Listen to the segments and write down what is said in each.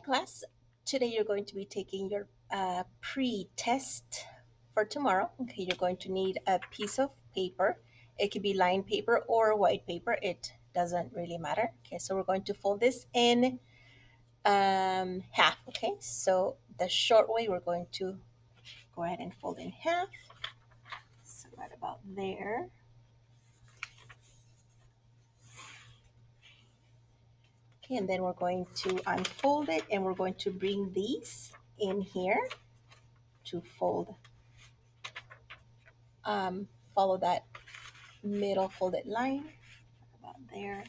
class. Today you're going to be taking your pre-test for tomorrow. Okay, you're going to need a piece of paper. It could be lined paper or white paper. It doesn't really matter. Okay, so we're going to fold this in half. Okay, so the short way we're going to go ahead and fold in half. So right about there. Okay, and then we're going to unfold it and we're going to bring these in here to fold. Follow that middle folded line about there.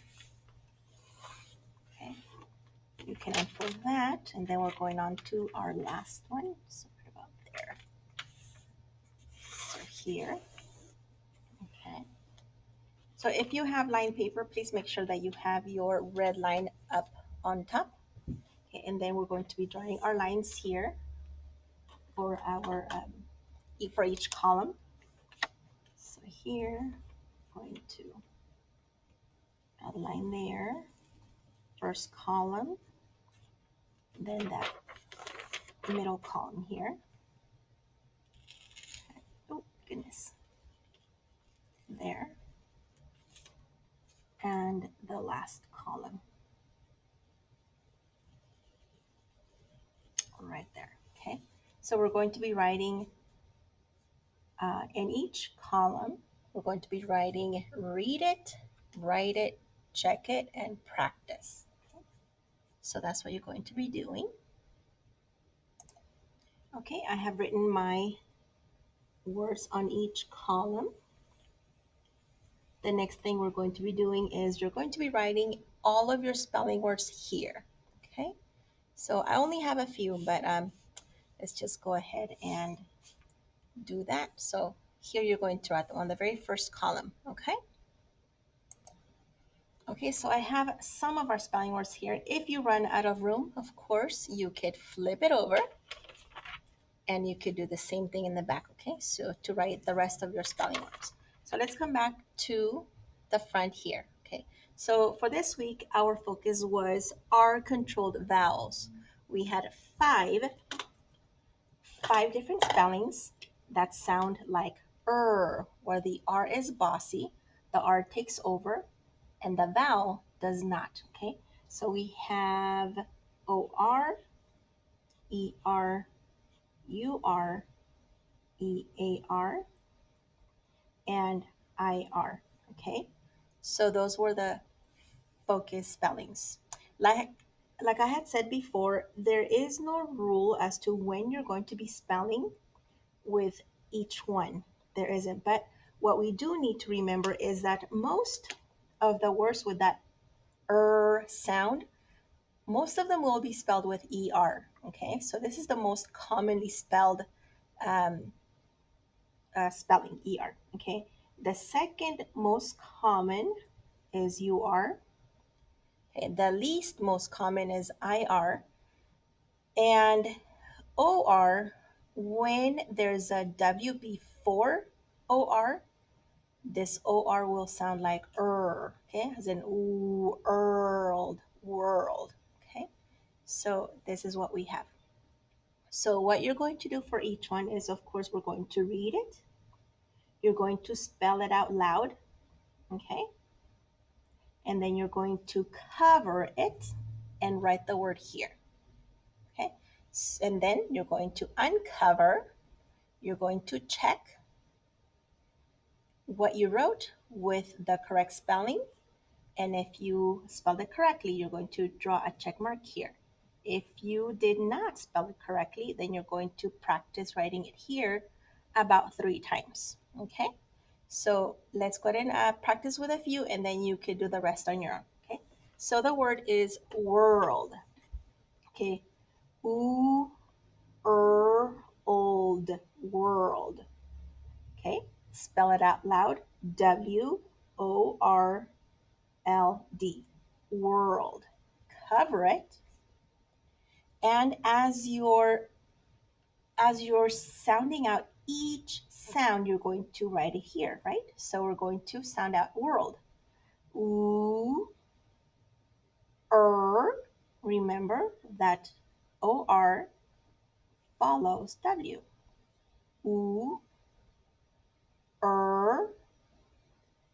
Okay, you can unfold that, and then we're going on to our last one. So right about there. So here. Okay. So if you have lined paper, please make sure that you have your red line up on top. Okay, and then we're going to be drawing our lines here for our for each column. So here, going to add a line there, first column, then that middle column here. Oh goodness, there, and the last column right there. Okay, so we're going to be writing in each column, we're going to be writing read it, write it, check it, and practice. So that's what you're going to be doing. Okay, I have written my words on each column. The next thing we're going to be doing is you're going to be writing all of your spelling words here. Okay, so I only have a few, but let's just go ahead and do that. So here you're going to write them on the very first column. Okay. Okay, so I have some of our spelling words here. If you run out of room, of course, you could flip it over and you could do the same thing in the back. Okay, so to write the rest of your spelling words. So let's come back to the front here. Okay, so for this week, our focus was R controlled vowels. We had five different spellings that sound like where the R is bossy, the R takes over, and the vowel does not. Okay, so we have OR, ER, UR, EAR, and IR. Okay, so those were the focus spellings. Like I had said before, there is no rule as to when you're going to be spelling with each one. There isn't. But what we do need to remember is that most of the words with that sound, most of them will be spelled with ER. Okay, so this is the most commonly spelled um, spelling, ER. Okay, the second most common is UR. Okay, the least most common is IR. And OR, when there's a W before OR, this OR will sound like okay, as in world, world, okay? So this is what we have. So what you're going to do for each one is, of course, we're going to read it. You're going to spell it out loud, okay? And then you're going to cover it and write the word here, okay? And then you're going to uncover, you're going to check what you wrote with the correct spelling. And if you spelled it correctly, you're going to draw a check mark here. If you did not spell it correctly, then you're going to practice writing it here about 3 times. Okay, so let's go ahead and practice with a few, and then you could do the rest on your own. Okay, so the word is world. Okay, old, world. Okay, spell it out loud. WORLD, world. Cover it, and as you're sounding out each sound, you're going to write it here, right? So we're going to sound out world. Ooh, Remember that OR follows W. U,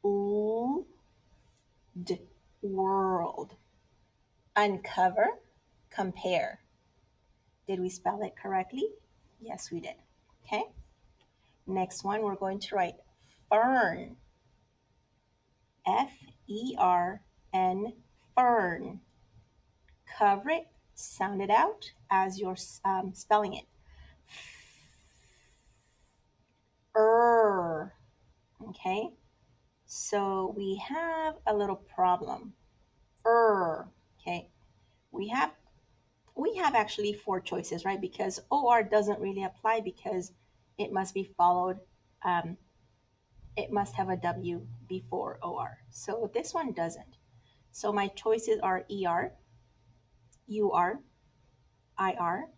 U, D, world. Uncover, compare. Did we spell it correctly? Yes, we did. Okay. Next one, we're going to write fern. Fern, fern. Cover it, sound it out as you're spelling it. Okay, so we have a little problem. Okay, we have actually four choices, right? Because or doesn't really apply because it must be followed. It must have a W before or. So this one doesn't. So my choices are er, ur, ir,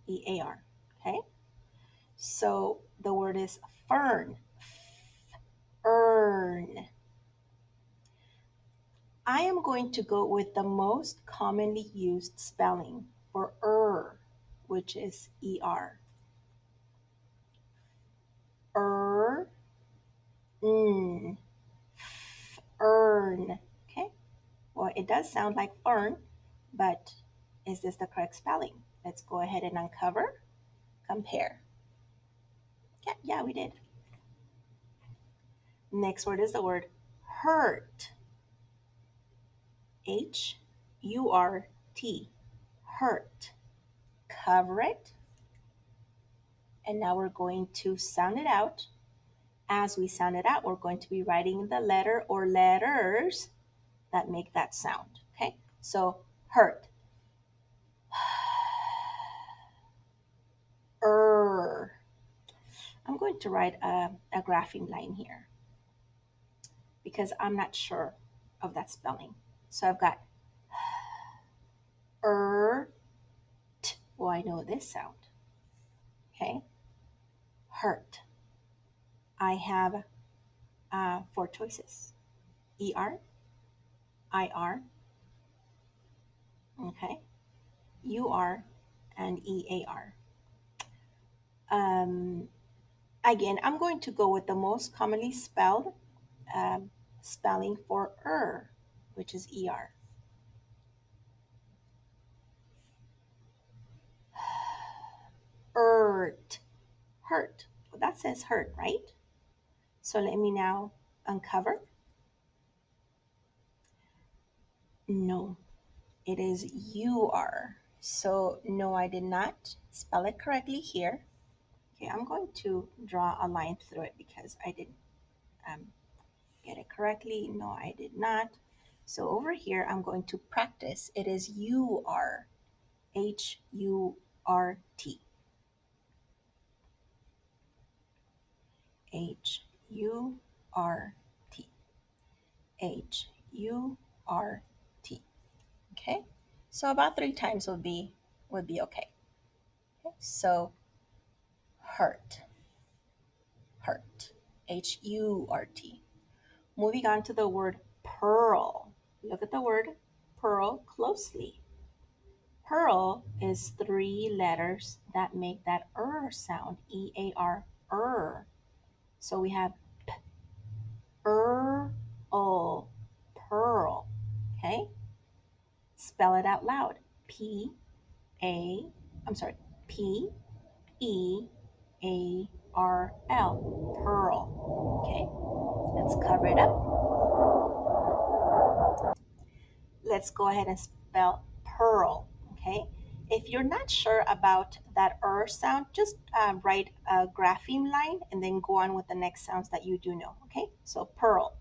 ear. Okay. So the word is fern. Fern. I am going to go with the most commonly used spelling for which is er. N. Fern. Okay. Well, it does sound like fern, but is this the correct spelling? Let's go ahead and uncover, compare. Yeah, we did. Next word is the word hurt. Hurt. Hurt. Cover it. And now we're going to sound it out. As we sound it out, we're going to be writing the letter or letters that make that sound. Okay, so hurt. I'm going to write a graphing line here because I'm not sure of that spelling. So I've got well, I know this sound. Okay, hurt. I have four choices: er, ir, okay, ur, and ear. Again, I'm going to go with the most commonly spelled spelling for which is er. Hurt. Well, that says hurt, right? So let me now uncover. No, it is ur. So no, I did not spell it correctly here. Okay, I'm going to draw a line through it because I didn't get it correctly. No, I did not. So over here, I'm going to practice. It is ur. H-U-R-T. H-U-R-T. H-U-R-T. Okay, so about 3 times would be okay. So hurt, hurt, H-U-R-T. Moving on to the word pearl. Look at the word pearl closely. Pearl is 3 letters that make that sound, E-A-R, So we have p, pearl, okay? Spell it out loud. P-E-A-R-L, pearl, okay? Let's cover it up. Let's go ahead and spell pearl, okay? If you're not sure about that sound, just write a grapheme line and then go on with the next sounds that you do know, okay? So pearl.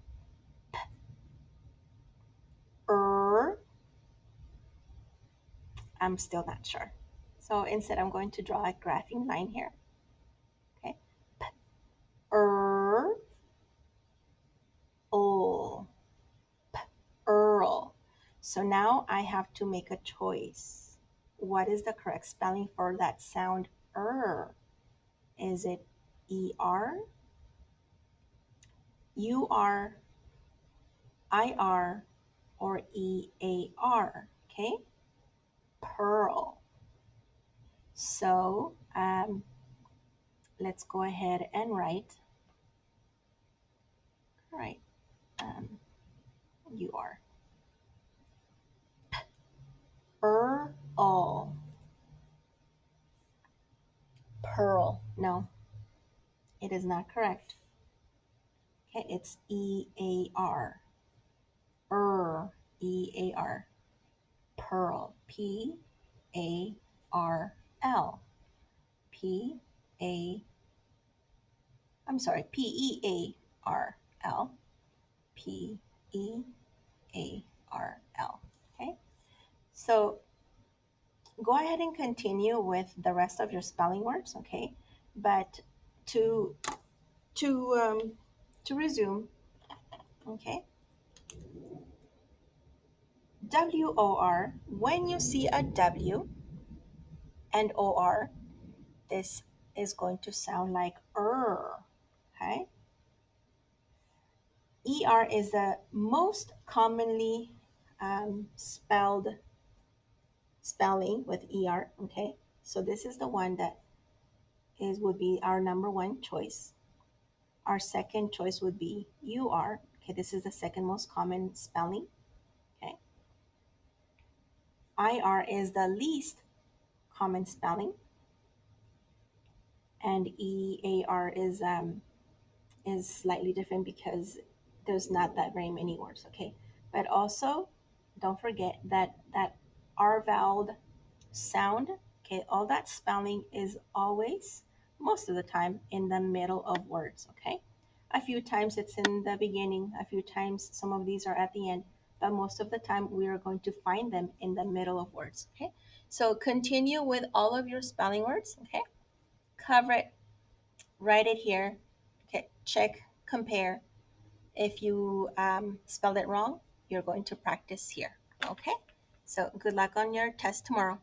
I'm still not sure. So instead, I'm going to draw a graphing line here. Okay. Earl. So now I have to make a choice. What is the correct spelling for that sound Is it ER, UR, IR, or EAR? Okay. pearl. So let's go ahead and write. All right, um, you are pearl. Pearl. No, it is not correct. Okay, it's E-A-R. E-A-R. Pearl. P-A-R-L. P-A, I'm sorry, P-E-A-R-L. P-E-A-R-L. Okay, so go ahead and continue with the rest of your spelling words, okay? But to to um, to resume, okay? W-O-R, when you see a W and O-R, this is going to sound like okay? E-R is the most commonly spelled spelling with E-R, okay? So this is the one that would be our number one choice. Our second choice would be UR. Okay, this is the second most common spelling. Okay. IR is the least common spelling. And EAR is slightly different because there's not that very many words, okay? But also don't forget that R vowel sound, okay, all that spelling is always, most of the time, in the middle of words, okay? A few times it's in the beginning, a few times some of these are at the end, but most of the time we are going to find them in the middle of words, okay? So continue with all of your spelling words, okay? Cover it, write it here, okay? Check, compare. If you spelled it wrong, you're going to practice here, okay? So good luck on your test tomorrow.